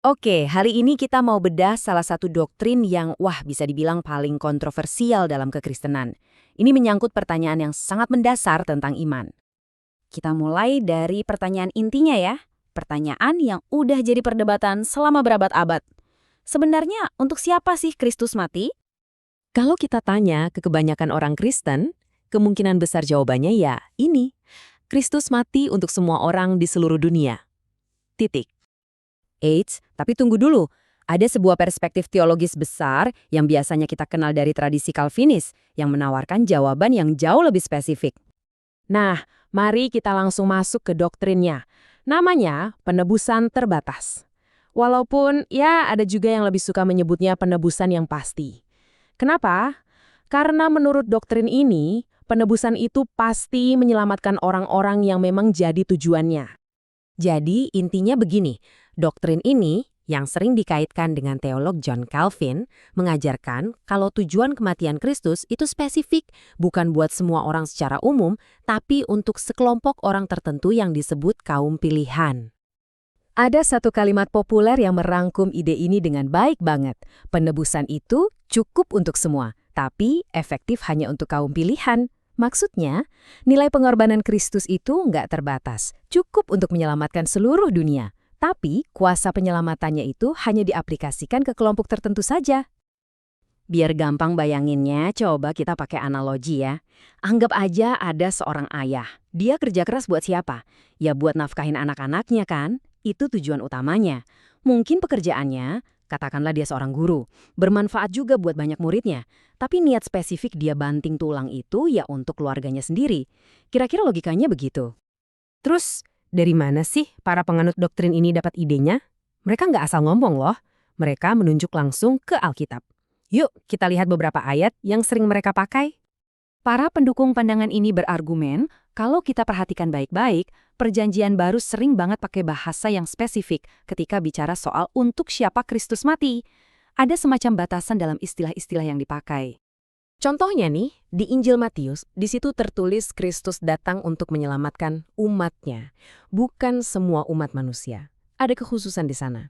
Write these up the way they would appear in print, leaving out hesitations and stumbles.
Oke, hari ini kita mau bedah salah satu doktrin yang, bisa dibilang paling kontroversial dalam kekristenan. Ini menyangkut pertanyaan yang sangat mendasar tentang iman. Kita mulai dari pertanyaan intinya ya. Pertanyaan yang udah jadi perdebatan selama berabad-abad. Sebenarnya untuk siapa sih Kristus mati? Kalau kita tanya ke kebanyakan orang Kristen, kemungkinan besar jawabannya ya ini. Kristus mati untuk semua orang di seluruh dunia. Titik. Eits, tapi tunggu dulu. Ada sebuah perspektif teologis besar yang biasanya kita kenal dari tradisi Calvinis yang menawarkan jawaban yang jauh lebih spesifik. Nah, mari kita langsung masuk ke doktrinnya. Namanya penebusan terbatas. Walaupun ya ada juga yang lebih suka menyebutnya penebusan yang pasti. Kenapa? Karena menurut doktrin ini, penebusan itu pasti menyelamatkan orang-orang yang memang jadi tujuannya. Jadi intinya begini, doktrin ini yang sering dikaitkan dengan teolog John Calvin mengajarkan kalau tujuan kematian Kristus itu spesifik, bukan buat semua orang secara umum, tapi untuk sekelompok orang tertentu yang disebut kaum pilihan. Ada satu kalimat populer yang merangkum ide ini dengan baik banget. Penebusan itu cukup untuk semua, tapi efektif hanya untuk kaum pilihan. Maksudnya, nilai pengorbanan Kristus itu nggak terbatas, cukup untuk menyelamatkan seluruh dunia. Tapi, kuasa penyelamatannya itu hanya diaplikasikan ke kelompok tertentu saja. Biar gampang bayanginnya, coba kita pakai analogi ya. Anggap aja ada seorang ayah. Dia kerja keras buat siapa? Ya buat nafkahin anak-anaknya kan? Itu tujuan utamanya. Mungkin pekerjaannya, katakanlah dia seorang guru, bermanfaat juga buat banyak muridnya. Tapi niat spesifik dia banting tulang itu ya untuk keluarganya sendiri. Kira-kira logikanya begitu. Terus, dari mana sih para penganut doktrin ini dapat idenya? Mereka nggak asal ngomong loh. Mereka menunjuk langsung ke Alkitab. Yuk, kita lihat beberapa ayat yang sering mereka pakai. Para pendukung pandangan ini berargumen, kalau kita perhatikan baik-baik, Perjanjian Baru sering banget pakai bahasa yang spesifik ketika bicara soal untuk siapa Kristus mati. Ada semacam batasan dalam istilah-istilah yang dipakai. Contohnya nih, di Injil Matius, di situ tertulis Kristus datang untuk menyelamatkan umatnya, bukan semua umat manusia. Ada kekhususan di sana.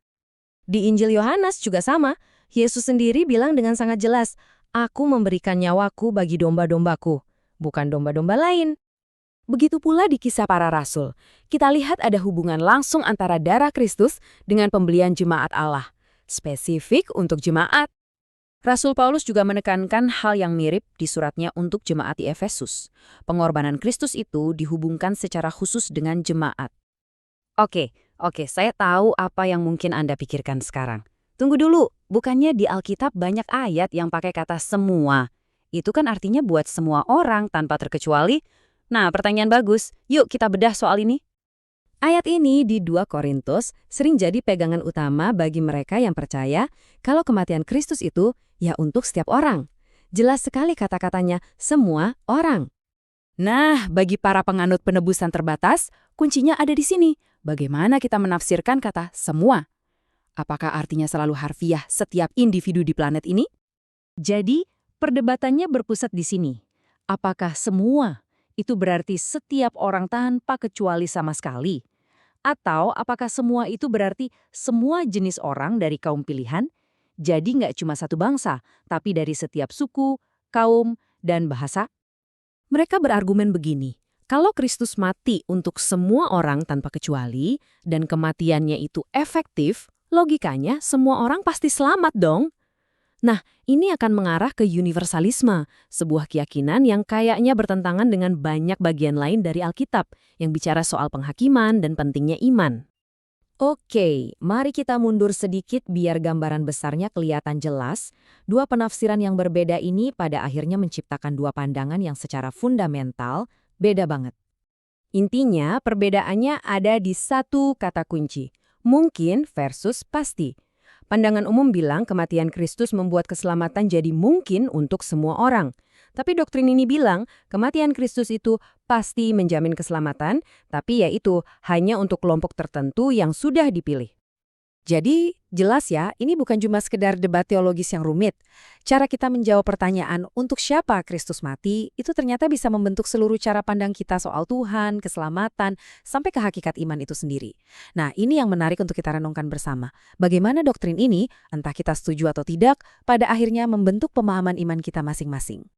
Di Injil Yohanes juga sama, Yesus sendiri bilang dengan sangat jelas, "Aku memberikan nyawaku bagi domba-dombaku, bukan domba-domba lain." Begitu pula di Kisah Para Rasul, kita lihat ada hubungan langsung antara darah Kristus dengan pembelian jemaat Allah, spesifik untuk jemaat. Rasul Paulus juga menekankan hal yang mirip di suratnya untuk jemaat di Efesus. Pengorbanan Kristus itu dihubungkan secara khusus dengan jemaat. Oke, saya tahu apa yang mungkin Anda pikirkan sekarang. Tunggu dulu, bukannya di Alkitab banyak ayat yang pakai kata semua. Itu kan artinya buat semua orang tanpa terkecuali. Nah, pertanyaan bagus. Yuk kita bedah soal ini. Ayat ini di 2 Korintus sering jadi pegangan utama bagi mereka yang percaya kalau kematian Kristus itu ya untuk setiap orang. Jelas sekali kata-katanya, semua orang. Nah, bagi para penganut penebusan terbatas, kuncinya ada di sini. Bagaimana kita menafsirkan kata semua? Apakah artinya selalu harfiah setiap individu di planet ini? Jadi, perdebatannya berpusat di sini. Apakah semua itu berarti setiap orang tanpa kecuali sama sekali? Atau apakah semua itu berarti semua jenis orang dari kaum pilihan? Jadi nggak cuma satu bangsa, tapi dari setiap suku, kaum, dan bahasa? Mereka berargumen begini, kalau Kristus mati untuk semua orang tanpa kecuali, dan kematiannya itu efektif, logikanya semua orang pasti selamat dong. Nah, ini akan mengarah ke universalisme, sebuah keyakinan yang kayaknya bertentangan dengan banyak bagian lain dari Alkitab yang bicara soal penghakiman dan pentingnya iman. Oke, mari kita mundur sedikit biar gambaran besarnya kelihatan jelas. Dua penafsiran yang berbeda ini pada akhirnya menciptakan dua pandangan yang secara fundamental beda banget. Intinya, perbedaannya ada di satu kata kunci, mungkin versus pasti. Pandangan umum bilang kematian Kristus membuat keselamatan jadi mungkin untuk semua orang. Tapi doktrin ini bilang kematian Kristus itu pasti menjamin keselamatan, tapi yaitu hanya untuk kelompok tertentu yang sudah dipilih. Jadi, jelas ya, ini bukan cuma sekedar debat teologis yang rumit. Cara kita menjawab pertanyaan untuk siapa Kristus mati, itu ternyata bisa membentuk seluruh cara pandang kita soal Tuhan, keselamatan, sampai ke hakikat iman itu sendiri. Nah, ini yang menarik untuk kita renungkan bersama. Bagaimana doktrin ini, entah kita setuju atau tidak, pada akhirnya membentuk pemahaman iman kita masing-masing.